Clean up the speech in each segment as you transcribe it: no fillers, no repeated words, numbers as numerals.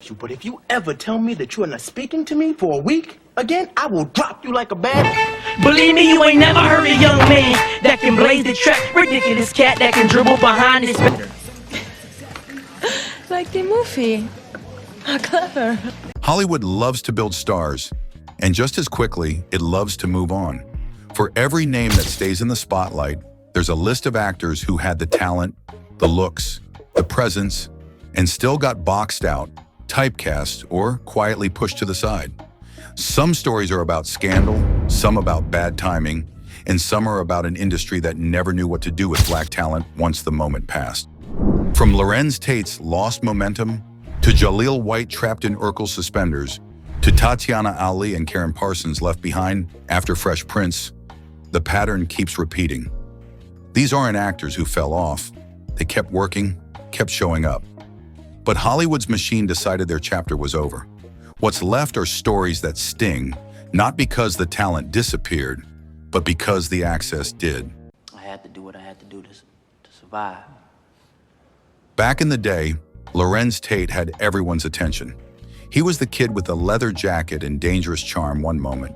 you, but if you ever tell me that you are not speaking to me for a week again, I will drop you like a bad. Believe me, you ain't never heard a young man that can blaze the track. Ridiculous cat that can dribble behind his back. Like the movie. How clever. Hollywood loves to build stars, and just as quickly, it loves to move on. For every name that stays in the spotlight, there's a list of actors who had the talent, the looks, the presence, and still got boxed out, typecast, or quietly pushed to the side. Some stories are about scandal, some about bad timing, and some are about an industry that never knew what to do with black talent once the moment passed. From Larenz Tate's lost momentum, to Jaleel White trapped in Urkel's suspenders, to Tatiana Ali and Karen Parsons left behind after Fresh Prince, the pattern keeps repeating. These aren't actors who fell off. They kept working, kept showing up. But Hollywood's machine decided their chapter was over. What's left are stories that sting, not because the talent disappeared, but because the access did. I had to do what I had to do to survive. Back in the day, Larenz Tate had everyone's attention. He was the kid with the leather jacket and dangerous charm one moment,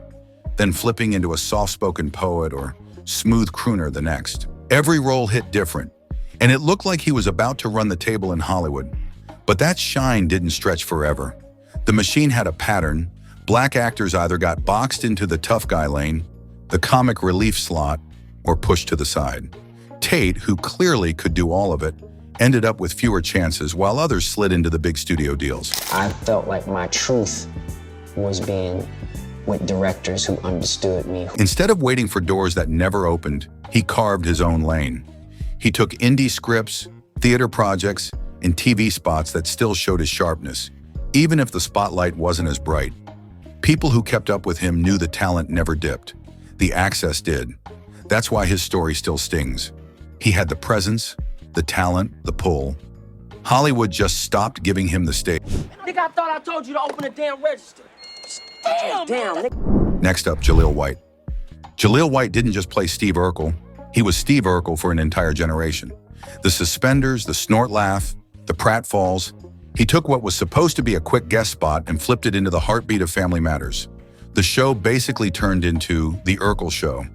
then flipping into a soft-spoken poet or smooth crooner the next. Every role hit different, and it looked like he was about to run the table in Hollywood. But that shine didn't stretch forever. The machine had a pattern. Black actors either got boxed into the tough guy lane, the comic relief slot, or pushed to the side. Tate, who clearly could do all of it, ended up with fewer chances while others slid into the big studio deals. I felt like my truth was being with directors who understood me. Instead of waiting for doors that never opened, he carved his own lane. He took indie scripts, theater projects, and TV spots that still showed his sharpness, even if the spotlight wasn't as bright. People who kept up with him knew the talent never dipped. The access did. That's why his story still stings. He had the presence, the talent, the pull. Hollywood just stopped giving him the stage. Nigga, I thought I told you to open the damn register. Damn, nigga. Next up, Jaleel White. Jaleel White didn't just play Steve Urkel. He was Steve Urkel for an entire generation. The suspenders, the snort laugh, the pratfalls. He took what was supposed to be a quick guest spot and flipped it into the heartbeat of Family Matters. The show basically turned into The Urkel Show.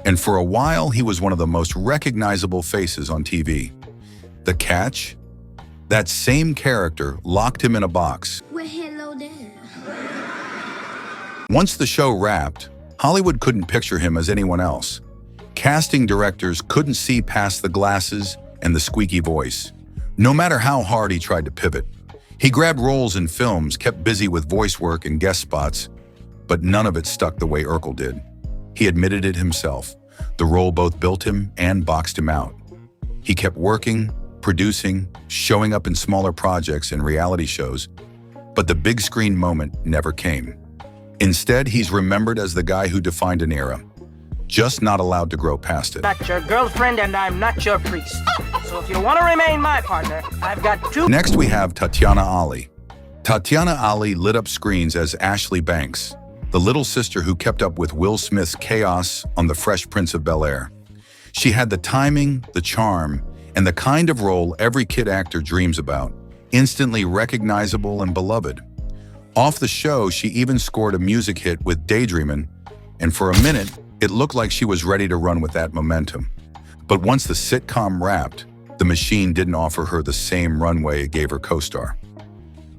And for a while, he was one of the most recognizable faces on TV. The catch? That same character locked him in a box. Well, hello there. Once the show wrapped, Hollywood couldn't picture him as anyone else. Casting directors couldn't see past the glasses and the squeaky voice. No matter how hard he tried to pivot, he grabbed roles in films, kept busy with voice work and guest spots, but none of it stuck the way Urkel did. He admitted it himself. The role both built him and boxed him out. He kept working, producing, showing up in smaller projects and reality shows, but the big screen moment never came. Instead, he's remembered as the guy who defined an era, just not allowed to grow past it. Not your girlfriend and I'm not your priest. So if you want to remain my partner, I've got two. Next, we have Tatiana Ali. Tatiana Ali lit up screens as Ashley Banks, the little sister who kept up with Will Smith's chaos on The Fresh Prince of Bel-Air. She had the timing, the charm, and the kind of role every kid actor dreams about, instantly recognizable and beloved. Off the show, she even scored a music hit with Daydreamin', and for a minute, it looked like she was ready to run with that momentum. But once the sitcom wrapped, the machine didn't offer her the same runway it gave her co-star.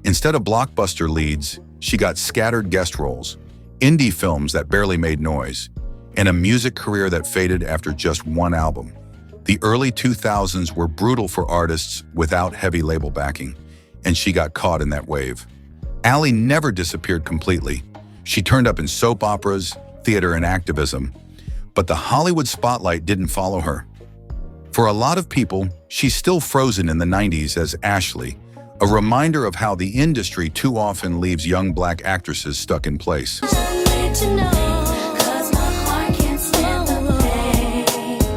Instead of blockbuster leads, she got scattered guest roles, indie films that barely made noise, and a music career that faded after just one album. The early 2000s were brutal for artists without heavy label backing, and she got caught in that wave. Ali never disappeared completely. She turned up in soap operas, theater, and activism, but the Hollywood spotlight didn't follow her. For a lot of people, she's still frozen in the 90s as Ashley, a reminder of how the industry too often leaves young black actresses stuck in place.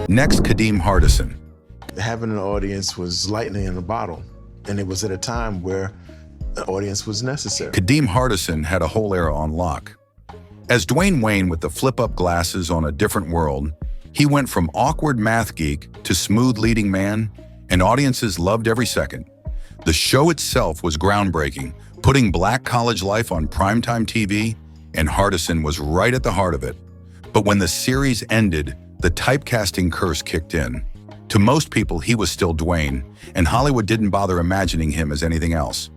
Next, Kadeem Hardison. Having an audience was lightning in a bottle, and it was at a time where the audience was necessary. Kadeem Hardison had a whole era on lock. As Dwayne Wayne with the flip-up glasses on A Different World, he went from awkward math geek to smooth leading man, and audiences loved every second. The show itself was groundbreaking, putting black college life on primetime TV, and Hardison was right at the heart of it. But when the series ended, the typecasting curse kicked in. To most people, he was still Dwayne, and Hollywood didn't bother imagining him as anything else.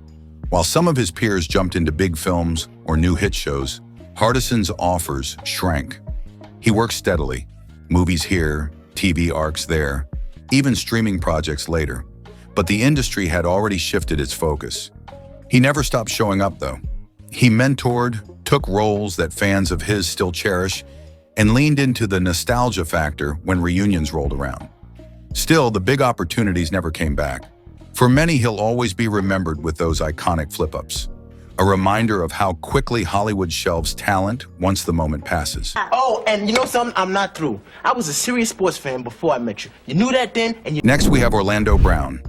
While some of his peers jumped into big films or new hit shows, Hardison's offers shrank. He worked steadily, movies here, TV arcs there, even streaming projects later. But the industry had already shifted its focus. He never stopped showing up, though. He mentored, took roles that fans of his still cherish, and leaned into the nostalgia factor when reunions rolled around. Still, the big opportunities never came back. For many, he'll always be remembered with those iconic flip-ups, a reminder of how quickly Hollywood shelves talent once the moment passes. Oh, and you know something? I'm not through. I was a serious sports fan before I met you. You knew that then, and you... Next, we have Orlando Brown.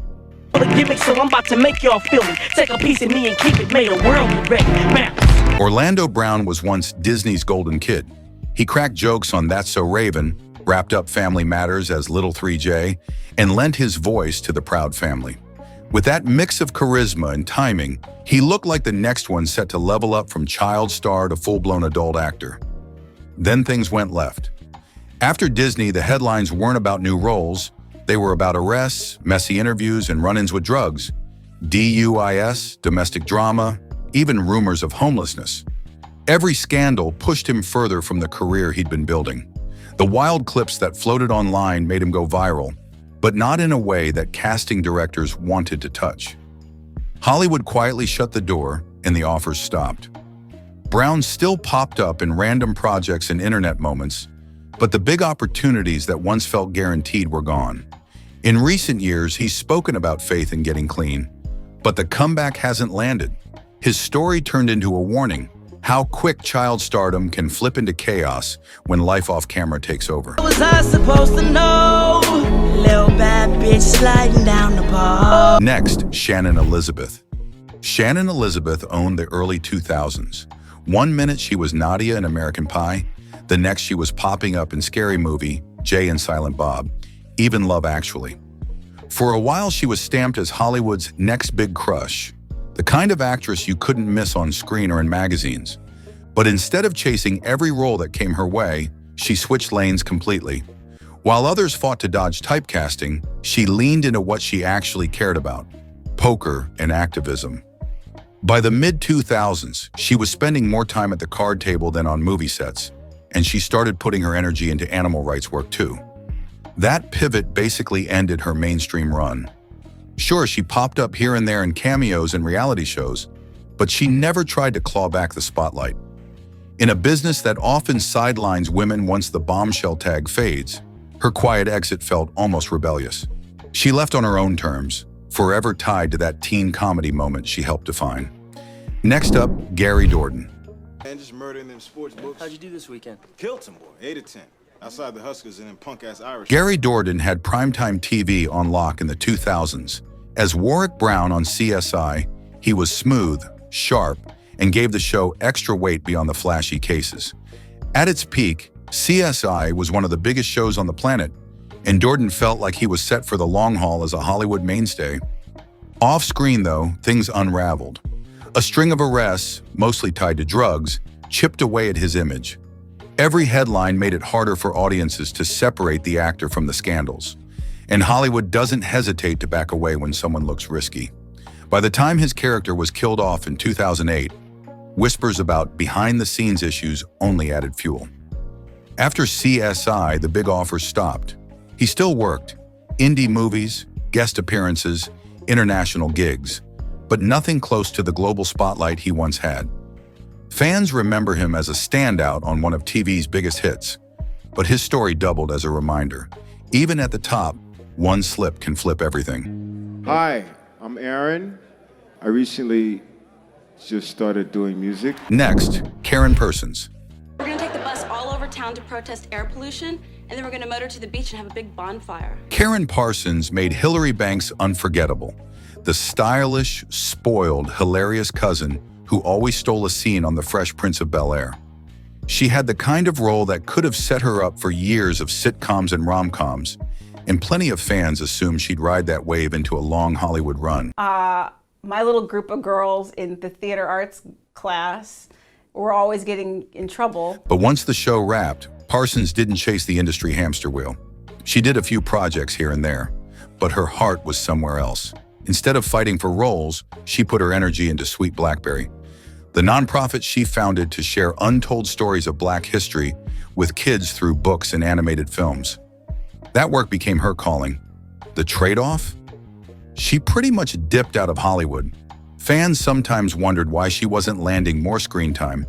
The gimmick, so I'm about to make y'all feel it. Take a piece of me and keep it, made a world of wreck. Bounce. Orlando Brown was once Disney's golden kid. He cracked jokes on That's So Raven, wrapped up family matters as Little 3J, and lent his voice to the Proud Family. With that mix of charisma and timing, he looked like the next one set to level up from child star to full-blown adult actor. Then things went left. After Disney, the headlines weren't about new roles. They were about arrests, messy interviews, and run-ins with drugs. DUIs, domestic drama, even rumors of homelessness. Every scandal pushed him further from the career he'd been building. The wild clips that floated online made him go viral, but not in a way that casting directors wanted to touch. Hollywood quietly shut the door, and the offers stopped. Brown still popped up in random projects and internet moments, but the big opportunities that once felt guaranteed were gone. In recent years, he's spoken about faith in getting clean, but the comeback hasn't landed. His story turned into a warning: how quick child stardom can flip into chaos when life off camera takes over. What was I supposed to know? Little bad bitch sliding down the pole. Next, Shannon Elizabeth. Shannon Elizabeth owned the early 2000s. One minute she was Nadia in American Pie, the next she was popping up in Scary Movie, Jay and Silent Bob, even Love Actually. For a while she was stamped as Hollywood's next big crush, the kind of actress you couldn't miss on screen or in magazines. But instead of chasing every role that came her way, she switched lanes completely. While others fought to dodge typecasting, she leaned into what she actually cared about: poker and activism. By the mid-2000s, she was spending more time at the card table than on movie sets, and she started putting her energy into animal rights work too. That pivot basically ended her mainstream run. Sure, she popped up here and there in cameos and reality shows, but she never tried to claw back the spotlight. In a business that often sidelines women once the bombshell tag fades, her quiet exit felt almost rebellious. She left on her own terms, forever tied to that teen comedy moment she helped define. Next up, Gary Dourdan. And just murdering them sports books. How'd you do this weekend? Killed some boy, 8 of 10. Outside the Huskers and them punk-ass Irish. Gary Dourdan had primetime TV on lock in the 2000s. As Warwick Brown on CSI, he was smooth, sharp, and gave the show extra weight beyond the flashy cases. At its peak, CSI was one of the biggest shows on the planet, and Dourdan felt like he was set for the long haul as a Hollywood mainstay. Off-screen, though, things unraveled. A string of arrests, mostly tied to drugs, chipped away at his image. Every headline made it harder for audiences to separate the actor from the scandals. And Hollywood doesn't hesitate to back away when someone looks risky. By the time his character was killed off in 2008, whispers about behind-the-scenes issues only added fuel. After CSI, the big offers stopped. He still worked: indie movies, guest appearances, international gigs, but nothing close to the global spotlight he once had. Fans remember him as a standout on one of TV's biggest hits, but his story doubled as a reminder. Even at the top, one slip can flip everything. Hi, I'm Aaron. I recently just started doing music. Next, Karen Parsons. We're gonna take the bus all over town to protest air pollution, and then we're gonna motor to the beach and have a big bonfire. Karen Parsons made Hillary Banks unforgettable, the stylish, spoiled, hilarious cousin who always stole a scene on The Fresh Prince of Bel-Air. She had the kind of role that could have set her up for years of sitcoms and rom-coms, and plenty of fans assumed she'd ride that wave into a long Hollywood run. My little group of girls in the theater arts class were always getting in trouble. But once the show wrapped, Parsons didn't chase the industry hamster wheel. She did a few projects here and there, but her heart was somewhere else. Instead of fighting for roles, she put her energy into Sweet Blackberry, the nonprofit she founded to share untold stories of Black history with kids through books and animated films. That work became her calling. The trade-off? She pretty much dipped out of Hollywood. Fans sometimes wondered why she wasn't landing more screen time,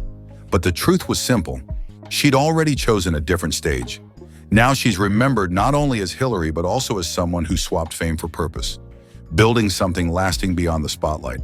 but the truth was simple. She'd already chosen a different stage. Now she's remembered not only as Hillary, but also as someone who swapped fame for purpose, building something lasting beyond the spotlight.